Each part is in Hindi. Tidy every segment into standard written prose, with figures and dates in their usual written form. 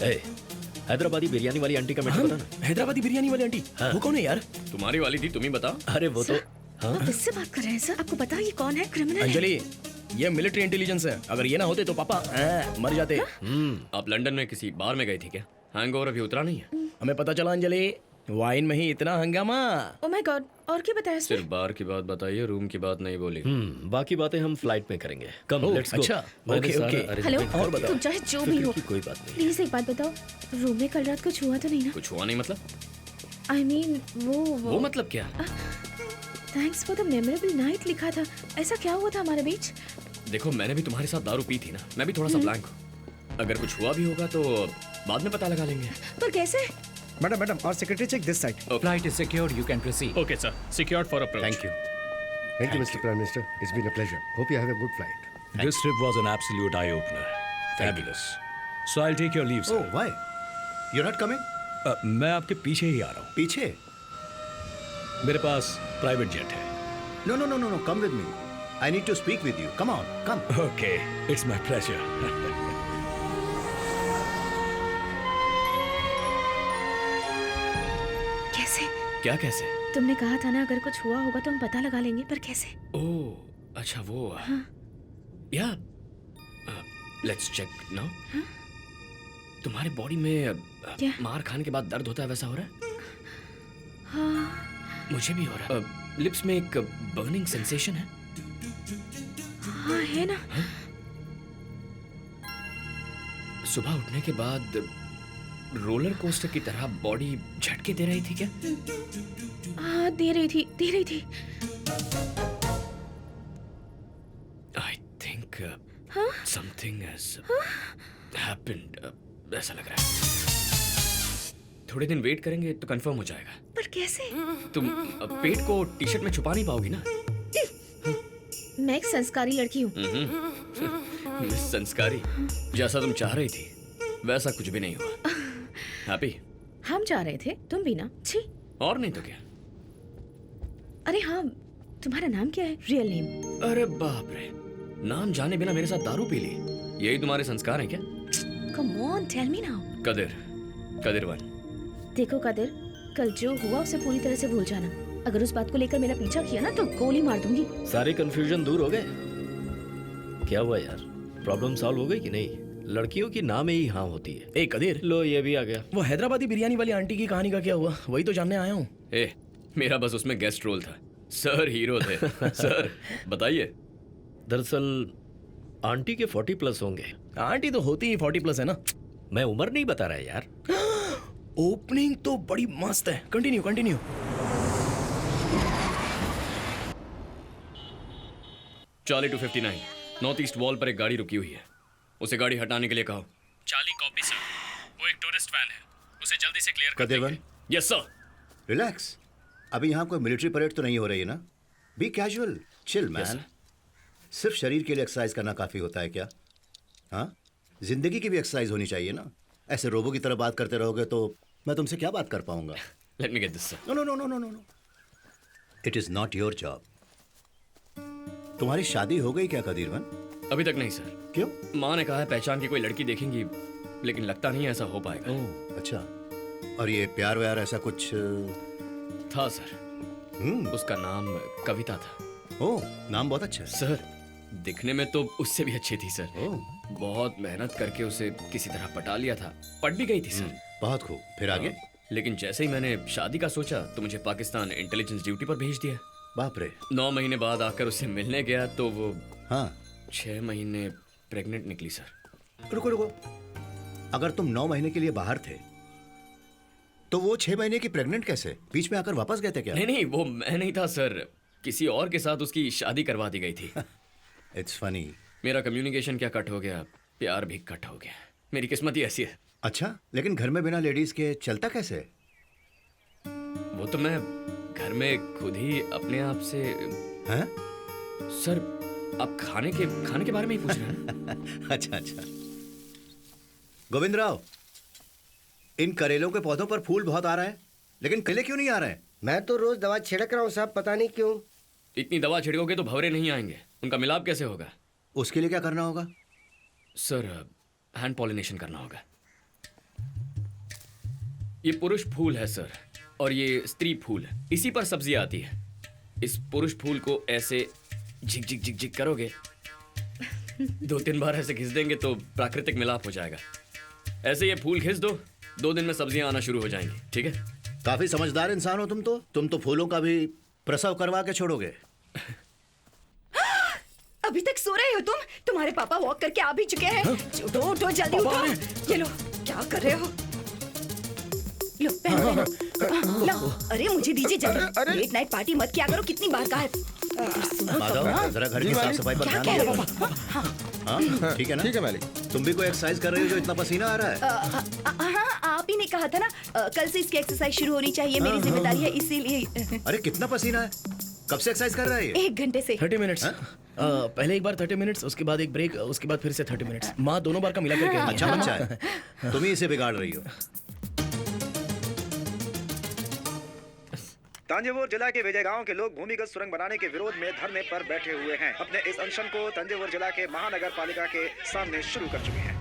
ए, हैदराबादी बिरयानी वाली आंटी का मैटर बता ना। हैदराबादी बिरयानी वाली आंटी? हाँ। वो कौन है यार? तुम्हारी वाली थी, तुम ही बताओ। अरे वो तो हाँ आप इससे बात कर रहे हैं सर? आपको पता है ये कौन है? क्रिमिनल है। अंजलि, ये मिलिट्री इंटेलिजेंस है। अगर ये ना होते तो पापा मर जाते। आप लंदन में किसी बार में गई थी क्या? हैंगओवर अभी उतरा नहीं है? हमें पता चला अंजलि, वाइन में ही इतना हंगामा। ओह माय गॉड, और क्या बताया इसने? सिर्फ बार की बात बताइए, रूम की बात नहीं बोली। बाकी बातें हम फ्लाइट में करेंगे। कम ओह, लेट्स गो। अच्छा, ओके, ओके। हेलो, और बताओ। तुम चाहे जो भी हो, कोई बात नहीं। प्लीज एक बात बताओ, रूम में कल रात कुछ हुआ तो नहीं ना? कुछ हुआ नहीं मतलब? आई मीन वो मतलब क्या? Thanks for the memorable night लिखा था, ऐसा क्या हुआ था हमारे बीच? देखो, मैंने भी तुम्हारे साथ दारू पी थी ना, मैं भी थोड़ा सा ब्लैंक हूँ। अगर कुछ हुआ भी होगा तो बाद में पता लगा लेंगे। पर कैसे? Madam, our secretary check this side. Flight is secured. You can proceed. Okay, sir. Secured for approach. Thank you. Thank you, Mr. Prime Minister. It's been a pleasure. Hope you have a good flight. This trip was an absolute eye-opener. Fabulous. So I'll take your leave, sir. Oh, why? You're not coming? मैं आपके पीछे ही आ रहा हूँ। पीछे? मेरे पास प्राइवेट जेट है। No. Come with me. I need to speak with you. Come on, come. Okay, it's my pleasure. कैसे? क्या कैसे? तुमने कहा था ना अगर कुछ हुआ होगा तो हम पता लगा लेंगे, पर कैसे? ओह, अच्छा वो। या लेट्स चेक नाउ। तुम्हारे बॉडी में क्या? मार खाने के बाद दर्द होता है, वैसा हो रहा है? हाँ मुझे भी हो रहा है। लिप्स में एक बर्निंग सेंसेशन है। हाँ है ना। सुबह उठने के बाद रोलर कोस्टर की तरह बॉडी झटके दे रही थी क्या? हाँ दे रही थी। I think something has happened, ऐसा लग रहा है। थोड़े दिन वेट करेंगे तो कंफर्म हो जाएगा। पर कैसे? तुम पेट को टी शर्ट में छुपा नहीं पाओगी ना? मैं एक संस्कारी लड़की हूँ। मिस संस्कारी, जैसा तुम चाह रही थी वैसा कुछ भी नहीं हुआ। हैप्पी? हम जा रहे थे, तुम भी ना। छी। और नहीं तो क्या। अरे हाँ, तुम्हारा नाम क्या है? Real name? अरे बाप रे, नाम जाने बिना मेरे साथ दारू पी ली, यही तुम्हारे संस्कार हैं क्या? Come on, tell me now. Kadiravan. देखो कदिर, कल जो हुआ उसे पूरी तरह से भूल जाना। अगर उस बात को लेकर मेरा पीछा किया ना तो गोली मार दूंगी। सारे कंफ्यूजन दूर हो गए? क्या हुआ यार, प्रॉब्लम सॉल्व हो गई कि नहीं? लड़कियों की नाम ही हाँ होती है। ए कदीर, लो ये भी आ गया। वो हैदराबादी बिरयानी वाली आंटी की कहानी का क्या हुआ? वही तो जानने आया हूँ। ए, मेरा बस उसमें गेस्ट रोल था, सर हीरो थे। सर बताइए। दरअसल आंटी के 40+ होंगे। आंटी तो होती ही 40+ है ना। मैं उम्र नहीं बता रहा है यार। ओपनिंग तो बड़ी मस्त है। Continue. Charlie 259 north east wall पर एक गाड़ी रुकी हुई है, उसे गाड़ी हटाने के लिए कहो। Charlie copy sir. वो एक टूरिस्ट वैन है, उसे जल्दी से क्लियर कर कदिरवन, दीजिए। Yes sir. रिलैक्स। अभी यहाँ कोई मिलिट्री परेड तो नहीं हो रही है ना? Be casual, chill man. सिर्फ शरीर के लिए एक्सरसाइज करना काफी होता है क्या? हाँ, जिंदगी की भी एक्सरसाइज होनी चाहिए ना। ऐसे रोबो की तरह बात करते रहोगे तो मैं तुमसे क्या बात कर पाऊंगा? Let me get this sir. No. It is not your job. तुम्हारी शादी हो गई क्या कदीरवन? अभी तक नहीं सर। क्यों? माँ ने कहा है पहचान की कोई लड़की देखेंगी, लेकिन लगता नहीं है ऐसा हो पाएगा। ओह अच्छा। और ये प्यार व्यार ऐसा कुछ? था सर। उसका नाम कविता था। ओह, नाम बहुत अच्छा है। सर दिखने में तो उससे भी अच्छी थी सर। ओह, बहुत मेहनत करके उसे किसी तरह पटा लिया था, पट भी गई थी सर। बहुत खूब। फिर आगे? लेकिन जैसे ही मैंने शादी का सोचा तो मुझे पाकिस्तान इंटेलिजेंस ड्यूटी पर भेज दिया। बाप रे। 9 महीने बाद आकर उससे मिलने गया तो वो हाँ। 6 महीने प्रेग्नेंट निकली सर। रुको। अगर तुम 9 महीने के लिए बाहर थे तो वो 6 महीने की प्रेग्नेंट कैसे? बीच में आकर वापस गए थे क्या? नहीं, वो मैं नहीं था सर, किसी और के साथ उसकी शादी करवा दी गई थी। It's funny. मेरा कम्युनिकेशन क्या कट हो गया, प्यार भी कट हो गया। मेरी किस्मत ही ऐसी है। अच्छा, लेकिन घर में बिना लेडीज के चलता कैसे? वो तो मैं घर में खुद ही अपने आप से। हैं? सर आप खाने के बारे में ही पूछ रहे हैं? अच्छा। गोविंद राव, इन करेलों के पौधों पर फूल बहुत आ रहे हैं, लेकिन केले क्यों नहीं आ रहे हैं? मैं तो रोज दवा छिड़क रहा हूँ साहब, पता नहीं क्यों। इतनी दवा छिड़कोगे तो भंवरे नहीं आएंगे, उनका मिलाप कैसे होगा? उसके लिए क्या करना होगा? सर हैंड पॉलिनेशन करना होगा। ये पुरुष फूल है सर, और ये स्त्री फूल है। इसी पर सब्जियां आती है। इस पुरुष फूल को ऐसे झिक झिक झिक झिक करोगे, 2-3 बार ऐसे घिस देंगे तो प्राकृतिक मिलाप हो जाएगा। ऐसे ये फूल घिस दो, 2 दिन में सब्जियां आना शुरू हो जाएंगी। ठीक है? काफी समझदार इंसान हो तुम तो फूलों का भी प्रसव करवा के छोड़ोगे। अभी तक सो रहे हो तुम? तुम्हारे पापा वॉक करके आ भी चुके हैं। उठो उठो जल्दी उठो। ये लो, क्या कर रहे हो? लो पहनो पहनो। लो, अरे मुझे दीजिए जल्दी। लेट नाइट पार्टी मत किया करो, कितनी बार कहा है। सुनो तो माधव, ना। जरा घर की साफ सफाई पर क्या ध्यान कह दो। रहे हो? हाँ, ठीक है ना? ठीक है मालिक। तुम भी कोई एक्सरसाइज कर रही हो जो इतना पसीना आ रहा है? हाँ, आप ही ने कहा था ना, कल से इसकी एक्सरसाइज शुरू होनी चाहिए, मेरी जिम्मेदारी है, इसीलिए। अरे कितना पसीना है? कब से एक्सरसाइज कर रहा है ये? 1 घंटे से। 30 मिनट्स। पहले एक बार 30 मिनट्स, उसके बाद एक ब्रेक, उसके बाद फिर से 30 मिनट्स। माँ दोनों बार का मिला करके। अच्छा बच्चा है, तुम ही इसे बिगाड़ रही हो। तंजावुर जिला के विजय गांव के लोग भूमिगत सुरंग बनाने के विरोध में धरने पर बैठे हुए हैं। अपने इस अनशन को तंजावुर जिला के महानगर पालिका के सामने शुरू कर चुके हैं।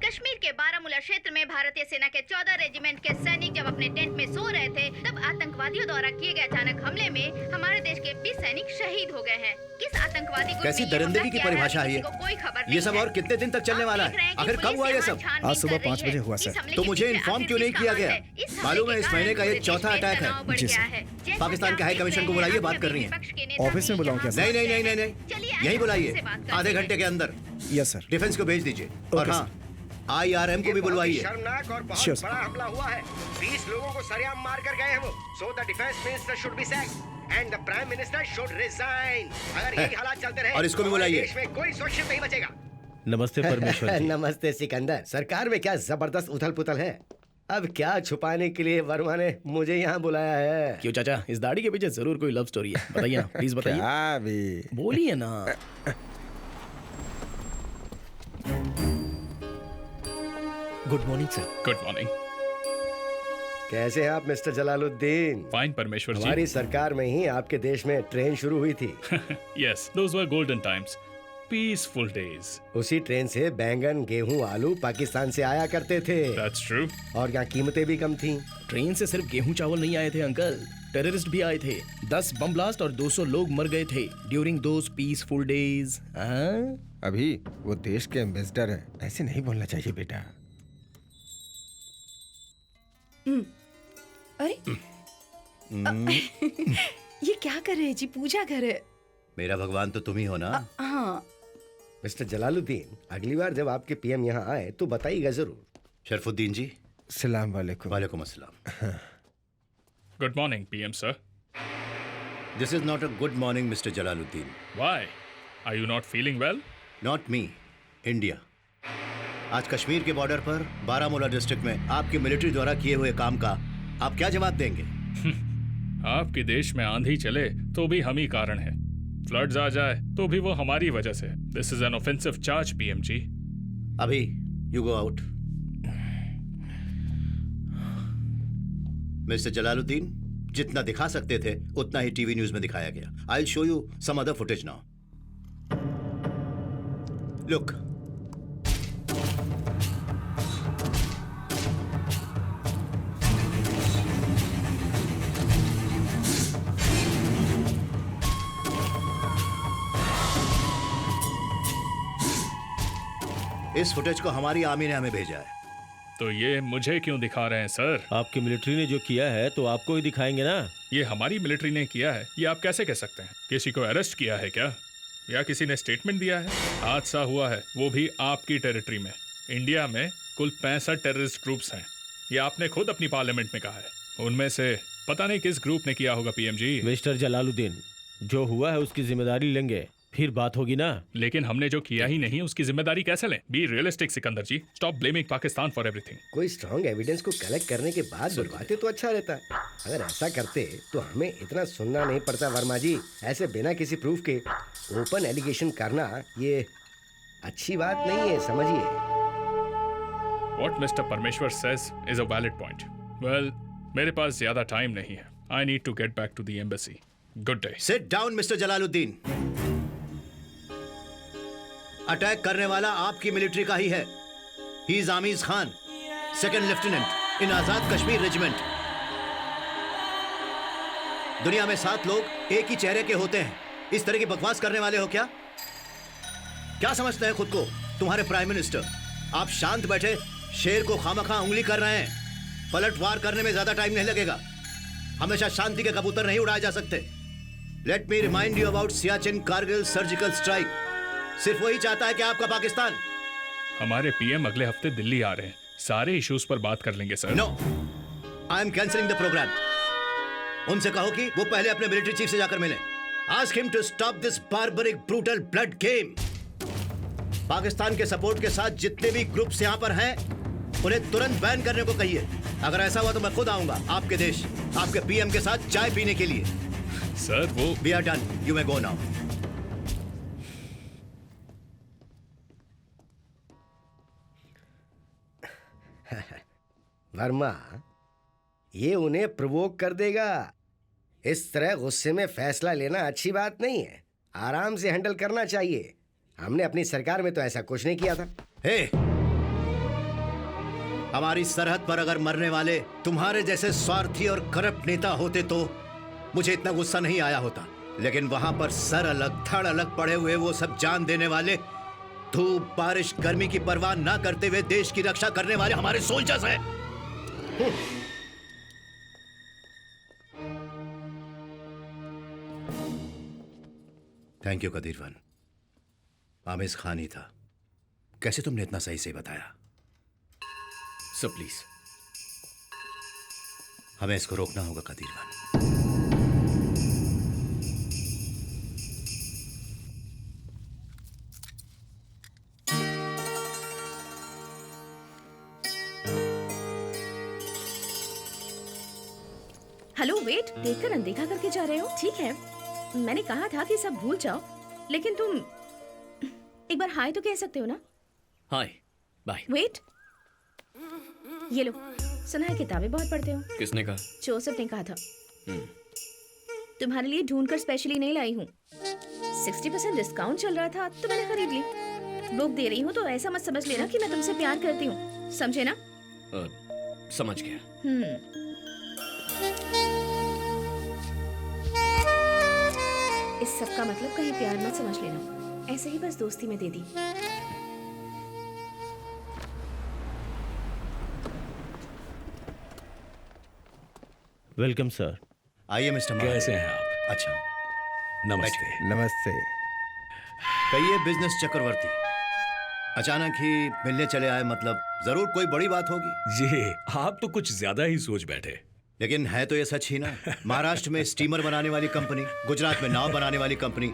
कश्मीर के बारामूला क्षेत्र में भारतीय सेना के 14 रेजिमेंट के सैनिक जब अपने टेंट में सो रहे थे, तब आतंकवादियों द्वारा किए गए अचानक हमले में हमारे देश के 20 सैनिक शहीद हो गए हैं। किस आतंकवादी ग्रुप कैसी ने ये दरिंदगी हमला की किया है, परिभाषा है किसी ये? को कोई खबर ये सब नहीं और है। कितने दिन तक चलने आप वाला देख रहे है? हैं कि आखिर कब पुलिस हुआ ये यहाँ सब? छानबीन आज सुबह कर रही 5 बजे है। हुआ, इस सर। हमले तो के मुझे पीछे इन्फॉर्म आखिर क्यों नहीं किसका किया हाथ गया? है? इस हमले मालूम है के इस कारण महीने का ये पूरे देश चौथा में अटैक है। तनाव बढ़ जी, गया सर। है। जैसा पाकिस्तान कि के आप हाई देख कमीशन रहे को हैं, बुलाइए, आप बात सभी करनी है। विपक्ष के नेता ऑफिस में भी बुलाऊं क्या, यहाँ सर? नहीं नहीं नहीं नहीं चलिए, नहीं, आइए यही हम बुलाइए, उनसे बात करते आधे हैं। घंटे के अंदर। Yes sir. डिफेंस को भेज दीजिए और हाँ, IRM को भी बुलवाइए। शर्मनाक और बहुत Sure, sir. बड़ा हमला हुआ है। 20 लोगों को सरेआम मार कर गए हैं वो। So the defense minister should be sacked and the prime minister should resign. अगर यही हालात चलते रहे और इसको भी तो हमारे बुलाइए। देश में कोई सुरक्षित नहीं बचेगा। नमस्ते परमेश्वर जी। नमस्ते सिकंदर। सरकार में क्या जबरदस्त उथल पुथल है। अब क्या छुपाने के लिए वर्मा ने मुझे यहाँ बुलाया है? क्यों चाचा, इस दाढ़ी के पीछे जरूर कोई लव स्टोरी है। बताइए ना, प्लीज बताइए। क्या भी बोलिए ना। Good morning sir. Good morning. कैसे हैं आप मिस्टर जलालुद्दीन? फाइन परमेश्वर जी। हमारी सरकार में ही आपके देश में ट्रेन शुरू हुई थी। यस, दोस वर गोल्डन टाइम्स, पीसफुल डेज। उसी ट्रेन से बैंगन, गेहूं, आलू पाकिस्तान से आया करते थे। That's true. और यहाँ कीमतें भी कम थी। ट्रेन से सिर्फ गेहूं चावल नहीं आए थे अंकल, टेररिस्ट भी आए थे। 10 बम ब्लास्ट और 200 लोग मर गए थे ड्यूरिंग दोज पीसफुल डेज। अभी वो देश के एम्बेसडर हैं, ऐसे नहीं बोलना चाहिए बेटा। अरे ये क्या कर रहे हैं जी? पूजा कर रहे हैं। मेरा भगवान तो तुम ही हो ना। हाँ। मिस्टर जलालुद्दीन, अगली बार जब आपके पीएम यहाँ आए तो बताइएगा जरूर। शरफुद्दीन जी। सलाम वालेकुम। वालेकुम अस्सलाम। Good morning PM sir. This is not a good morning mister Jalaluddin. Why? Are you not feeling well? Not me, India. आज कश्मीर के बॉर्डर पर बारामूला डिस्ट्रिक्ट में आपकी मिलिट्री द्वारा किए हुए काम का आप क्या जवाब देंगे? आपके देश में आंधी चले तो भी हम ही कारण है, फ्लड्स आ जाए तो भी वो हमारी वजह से। This is an offensive charge PM ji. अभी you go out. Mister Jalaluddin, जितना दिखा सकते थे उतना ही टीवी न्यूज में दिखाया गया। I will show you some other footage now. Look, इस फुटेज को हमारी आर्मी ने हमें भेजा है। तो ये मुझे क्यों दिखा रहे हैं सर? आपकी मिलिट्री ने जो किया है तो आपको ही दिखाएंगे ना। ये हमारी मिलिट्री ने किया है, ये आप कैसे कह सकते हैं? किसी को अरेस्ट किया है क्या, या किसी ने स्टेटमेंट दिया है? हादसा हुआ है, वो भी आपकी टेरिटरी में। इंडिया में कुल 65 टेररिस्ट ग्रुप्स हैं, ये आपने खुद अपनी पार्लियामेंट में कहा है। उनमें से पता नहीं किस ग्रुप ने किया होगा पीएम जी। मिस्टर जलालुद्दीन, जो हुआ है उसकी जिम्मेदारी लेंगे, फिर बात होगी ना। लेकिन हमने जो किया ही नहीं उसकी जिम्मेदारी कैसे लें? Be realistic Sikandar ji, stop blaming Pakistan for everything. कोई स्ट्रॉन्ग एविडेंस को कलेक्ट करने के बाद बुलवाते तो अच्छा रहता है। अगर ऐसा करते तो हमें इतना सुनना नहीं पड़ता वर्मा जी। ऐसे बिना किसी प्रूफ के ओपन एलिगेशन करना ये अच्छी बात नहीं है, समझिए। What Mr. Parmeshwar says is a valid point. Well, मेरे पास ज्यादा टाइम नहीं है। I need to get back to the embassy. Good day. Sit down, mister Jalaluddin. Attack करने वाला आपकी मिलिट्री का ही है। He is Amiz Khan, second lieutenant. In Azad Kashmir regiment. दुनिया में 7 लोग एक ही चेहरे के होते हैं। इस तरह की बकवास करने वाले हो क्या? क्या समझते हैं खुद को तुम्हारे प्राइम मिनिस्टर? आप शांत बैठे शेर को खामखा उंगली कर रहे हैं। पलटवार करने में ज्यादा टाइम नहीं लगेगा। हमेशा शांति के कबूतर नहीं उड़ाए जा सकते। Let me remind you about Siachen Kargil surgical strike. सिर्फ वही चाहता है कि आपका पाकिस्तान। हमारे पीएम अगले हफ्ते दिल्ली आ रहे हैं, सारे इश्यूज पर बात कर लेंगे sir. No, I am cancelling the programme. उनसे कहो कि वो पहले अपने मिलिट्री चीफ से जाकर मिलें। Ask him to stop this barbaric brutal blood game. Pakistan के सपोर्ट के साथ जितने भी ग्रुप्स यहाँ पर हैं, उन्हें तुरंत बैन करने को कहिए। अगर ऐसा हुआ तो मैं खुद आऊंगा आपके देश, आपके पीएम के साथ चाय पीने के लिए। सर वो we are done, you may go now. Verma, ये उन्हें प्रोवोक कर देगा। इस तरह गुस्से में फैसला लेना अच्छी बात नहीं है। आराम से हैंडल करना चाहिए। हमने अपनी सरकार में तो ऐसा कुछ नहीं किया था। हे, हमारी सरहद पर अगर मरने वाले तुम्हारे जैसे स्वार्थी और करप्ट नेता होते तो मुझे इतना गुस्सा नहीं आया होता। लेकिन वहां पर सर अलग धड़ अलग पड़े हुए वो सब जान देने वाले, धूप बारिश गर्मी की परवाह ना करते हुए देश की रक्षा करने वाले हमारे सोल्जर्स हैं। Thank you Kadiravan. आमिज खान ही था। कैसे तुमने इतना सही से बताया? सर प्लीज, हमें इसको रोकना होगा कदीरवन। हेलो, वेट, देखकर अनदेखा करके जा रहे हो? ठीक है, मैंने कहा था कि सब भूल जाओ, लेकिन तुम एक बार हाय तो कह सकते हो ना? हाय, बाय। वेट, ये लो, सुना है किताबें बहुत पढ़ते हो। किसने कहा? जोसेफ ने कहा था। तुम्हारे लिए ढूंढकर स्पेशली नहीं लाई हूँ। 60% डिस्काउंट चल रहा था तो मैंने खरीद ली। बुक दे रही हूँ तो ऐसा मत समझ लेना कि मैं तुमसे प्यार करती हूँ, समझे ना? समझ गया। इस सब का मतलब कहीं प्यार मत समझ लेना, ऐसे ही बस दोस्ती में दे दी। Welcome sir. आइए मिस्टर मार। कैसे हैं आप? अच्छा, नमस्ते। नमस्ते। कहिए बिजनेस चक्रवर्ती, अचानक ही मिलने चले आए, मतलब जरूर कोई बड़ी बात होगी। जी, आप तो कुछ ज्यादा ही सोच बैठे। लेकिन है तो ये सच ही ना। महाराष्ट्र में स्टीमर बनाने वाली कंपनी, गुजरात में नाव बनाने वाली कंपनी,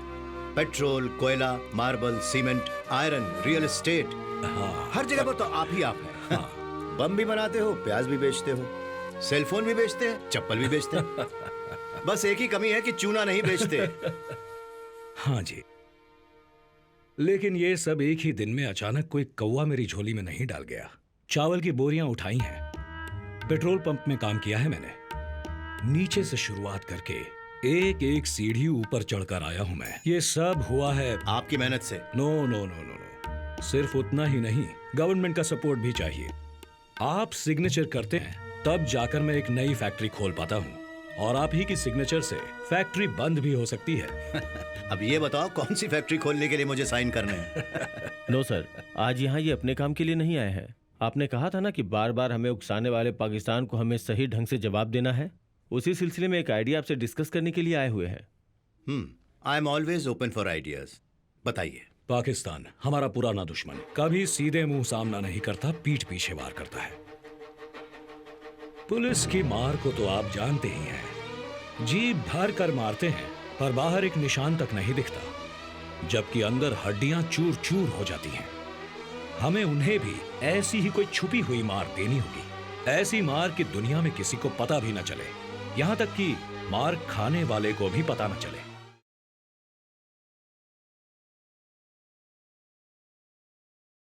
पेट्रोल, कोयला, marble, cement, iron, real estate, हर जगह पर तो आप ही आप हैं। बम भी बनाते हो, प्याज भी बेचते हो, सेलफोन भी बेचते हैं, चप्पल भी बेचते हैं। बस एक ही कमी है कि चूना नहीं बेचते। हाँ जी, लेकिन ये सब एक ही दिन में अचानक कोई कौवा मेरी झोली में नहीं डाल गया। चावल की बोरियां उठाई हैं, पेट्रोल पंप में काम किया है मैंने, नीचे से शुरुआत करके एक एक सीढ़ी ऊपर चढ़कर आया हूं मैं। ये सब हुआ है आपकी मेहनत से। No no no no no, सिर्फ उतना ही नहीं, गवर्नमेंट का सपोर्ट भी चाहिए। आप सिग्नेचर करते हैं तब जाकर मैं एक नई फैक्ट्री खोल पाता हूँ, और आप ही की सिग्नेचर से फैक्ट्री बंद भी हो सकती है। अब ये बताओ कौन सी फैक्ट्री खोलने के लिए मुझे साइन करने हैं? नो सर, आज यहाँ ये अपने काम के लिए नहीं आए हैं। आपने कहा था ना कि बार बार हमें उकसाने वाले पाकिस्तान को हमें सही ढंग से जवाब देना है। उसी सिलसिले में एक आइडिया आपसे डिस्कस करने के लिए आए हुए हैं। I am always open for ideas. बताइए। पाकिस्तान हमारा पुराना दुश्मन, कभी सीधे मुंह सामना नहीं करता, पीठ पीछे वार करता है। पुलिस की मार को तो आप जानते ही हैं, जी भर कर मारते हैं पर बाहर एक निशान तक नहीं दिखता, जबकि अंदर हड्डियां चूर चूर हो जाती हैं। हमें उन्हें भी ऐसी ही कोई छुपी हुई मार देनी होगी, ऐसी मार कि दुनिया में किसी को पता भी न चले, यहाँ तक कि मार खाने वाले को भी पता न चले।